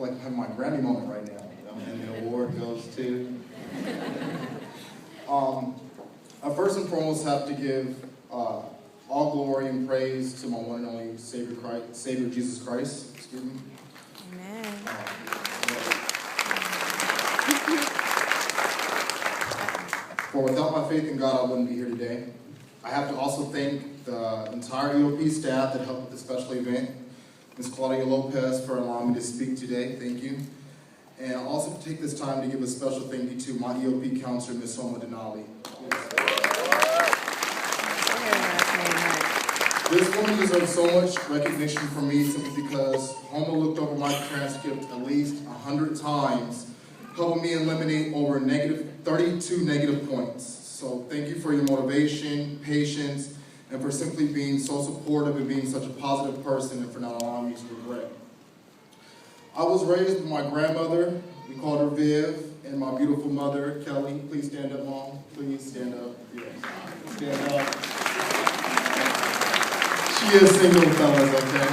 feel like I'm having my Grammy moment right now, and the award goes to. I first and foremost have to give all glory and praise to my one and only Savior Jesus Christ. Excuse me. Amen. For without my faith in God, I wouldn't be here today. I have to also thank the entire EOP staff that helped with this special event. Ms. Claudia Lopez for allowing me to speak today. Thank you. And I also take this time to give a special thank you to my EOP counselor, Ms. Soma Denali. This woman deserves so much recognition from me simply because Homa looked over my transcript at least 100 times, helping me eliminate over 32 negative points. So thank you for your motivation, patience, and for simply being so supportive and being such a positive person and for not allowing me to regret. I was raised with my grandmother, we called her Viv, and my beautiful mother, Kelly. Please stand up, Mom. Please stand up. Yes. Stand up. She is single, fellas, okay?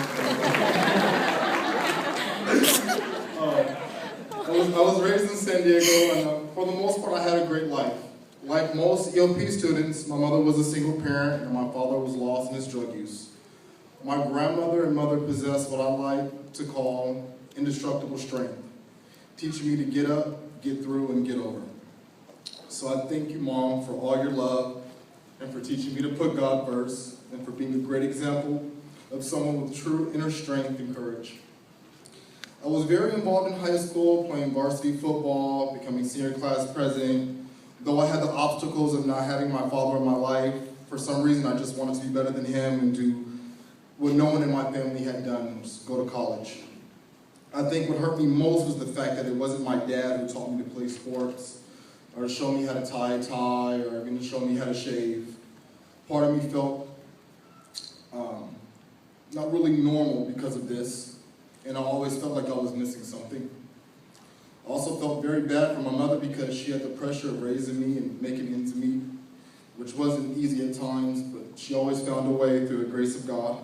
I was raised in San Diego, and for the most part, I had a great life. Like most EOP students, my mother was a single parent, and my father was lost in his drug use. My grandmother and mother possessed what I like to call indestructible strength, teaching me to get up, get through, and get over. So I thank you, Mom, for all your love, and for teaching me to put God first, and for being a great example of someone with true inner strength and courage. I was very involved in high school, playing varsity football, becoming senior class president. Though I had the obstacles of not having my father in my life, for some reason I just wanted to be better than him and do what no one in my family had done, just go to college. I think what hurt me most was the fact that it wasn't my dad who taught me to play sports, or show me how to tie a tie, or even show me how to shave. Part of me felt not really normal because of this, and I always felt like I was missing something. I also felt very bad for my mother because she had the pressure of raising me and making ends meet, which wasn't easy at times, but she always found a way through the grace of God.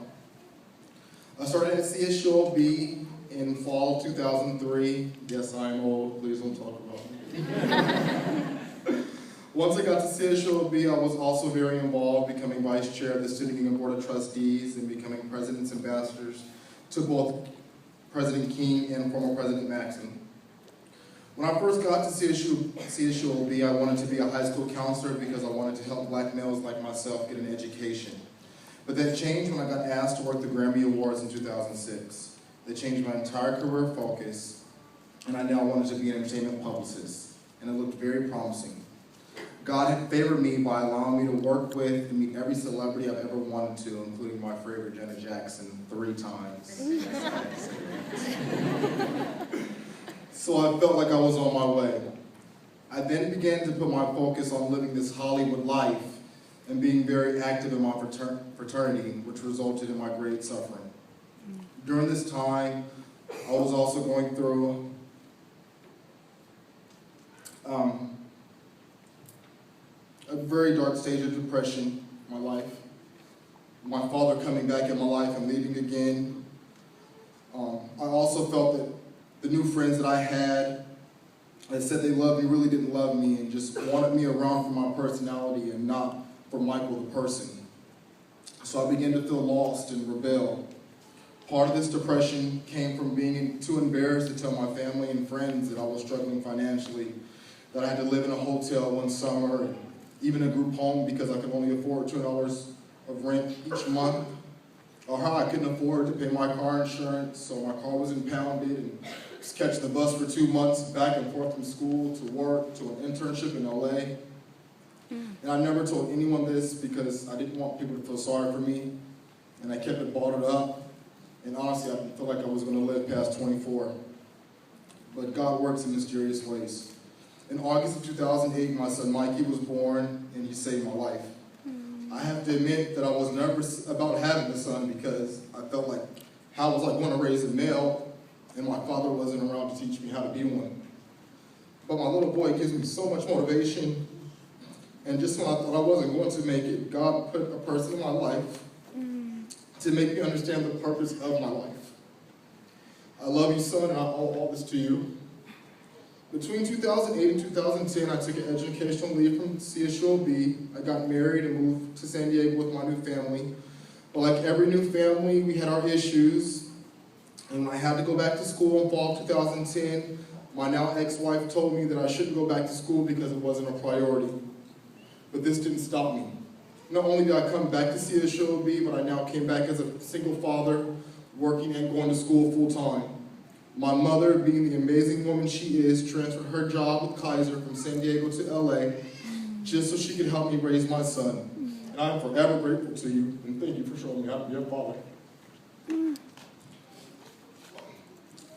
I started at CSULB in fall 2003. Yes, I am old. Please don't talk about me. Once I got to CSULB, I was also very involved, becoming vice chair of the Student Union Board of Trustees and becoming president's ambassadors to both President King and former President Maxson. When I first got to CSULB, I wanted to be a high school counselor because I wanted to help black males like myself get an education. But that changed when I got asked to work the Grammy Awards in 2006. That changed my entire career focus, and I now wanted to be an entertainment publicist, and it looked very promising. God had favored me by allowing me to work with and meet every celebrity I've ever wanted to, including my favorite, Janet Jackson, 3 times. So I felt like I was on my way. I then began to put my focus on living this Hollywood life and being very active in my fraternity, which resulted in my great suffering. During this time, I was also going through a very dark stage of depression in my life. My father coming back in my life and leaving again. I also felt that the new friends that I had that said they loved me really didn't love me and just wanted me around for my personality and not for Michael the person. So I began to feel lost and rebel. Part of this depression came from being too embarrassed to tell my family and friends that I was struggling financially, that I had to live in a hotel one summer, and even a group home because I could only afford $200 of rent each month, or how I couldn't afford to pay my car insurance, so my car was impounded, and just catch the bus for 2 months back and forth from school to work to an internship in LA. And I never told anyone this because I didn't want people to feel sorry for me, and I kept it bottled up. And honestly, I didn't feel like I was going to live past 24. But God works in mysterious ways. In August of 2008, my son Mikey was born, and he saved my life. I have to admit that I was nervous about having a son because I felt like, how was I going to raise a male, and my father wasn't around to teach me how to be one. But my little boy gives me so much motivation, and just when I thought I wasn't going to make it, God put a person in my life to make me understand the purpose of my life. I love you, son, and I owe all this to you. Between 2008 and 2010, I took an educational leave from CSULB. I got married and moved to San Diego with my new family. But like every new family, we had our issues. And when I had to go back to school in fall of 2010, my now ex-wife told me that I shouldn't go back to school because it wasn't a priority. But this didn't stop me. Not only did I come back to CSULB, but I now came back as a single father, working and going to school full-time. My mother, being the amazing woman she is, transferred her job with Kaiser from San Diego to LA just so she could help me raise my son. And I'm forever grateful to you, and thank you for showing me how to be a father.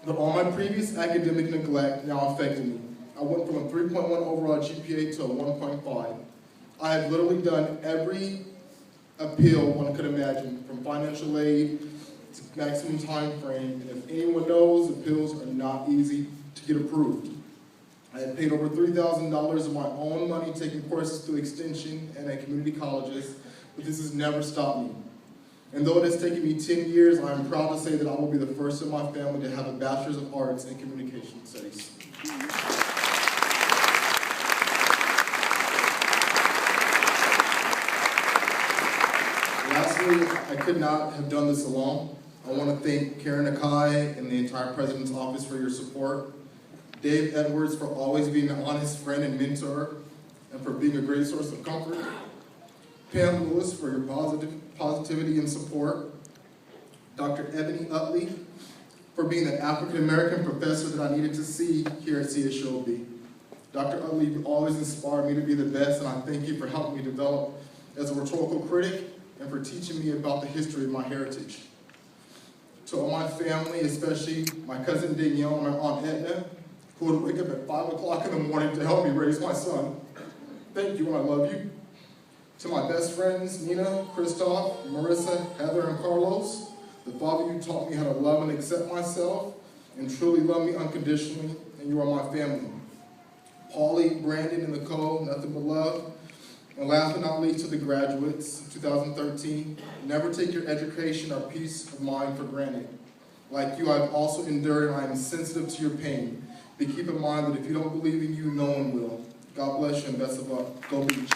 But all my previous academic neglect now affected me. I went from a 3.1 overall GPA to a 1.5. I had literally done every appeal one could imagine, from financial aid to maximum time frame, and if anyone knows, appeals are not easy to get approved. I had paid over $3,000 of my own money taking courses through extension and at community colleges, but this has never stopped me. And though it has taken me 10 years, I am proud to say that I will be the first in my family to have a Bachelor's of Arts in Communication Studies. Lastly, I could not have done this alone. I want to thank Karen Akai and the entire President's Office for your support, Dave Edwards for always being an honest friend and mentor, and for being a great source of comfort, Pam Lewis for your positivity and support, Dr. Ebony Utley for being the African-American professor that I needed to see here at CSULB. Dr. Utley always inspired me to be the best, and I thank you for helping me develop as a rhetorical critic and for teaching me about the history of my heritage. To all my family, especially my cousin Danielle and my Aunt Edna, who would wake up at 5 o'clock in the morning to help me raise my son. Thank you and I love you. To my best friends, Nina, Christoph, Marissa, Heather, and Carlos, the 5 of you taught me how to love and accept myself and truly love me unconditionally, and you are my family. Paulie, Brandon, and Nicole, nothing but love. And last but not least, to the graduates, 2013, never take your education or peace of mind for granted. Like you, I've also endured, and I am sensitive to your pain. But keep in mind that if you don't believe in you, no one will. God bless you and best of luck. Go Beach.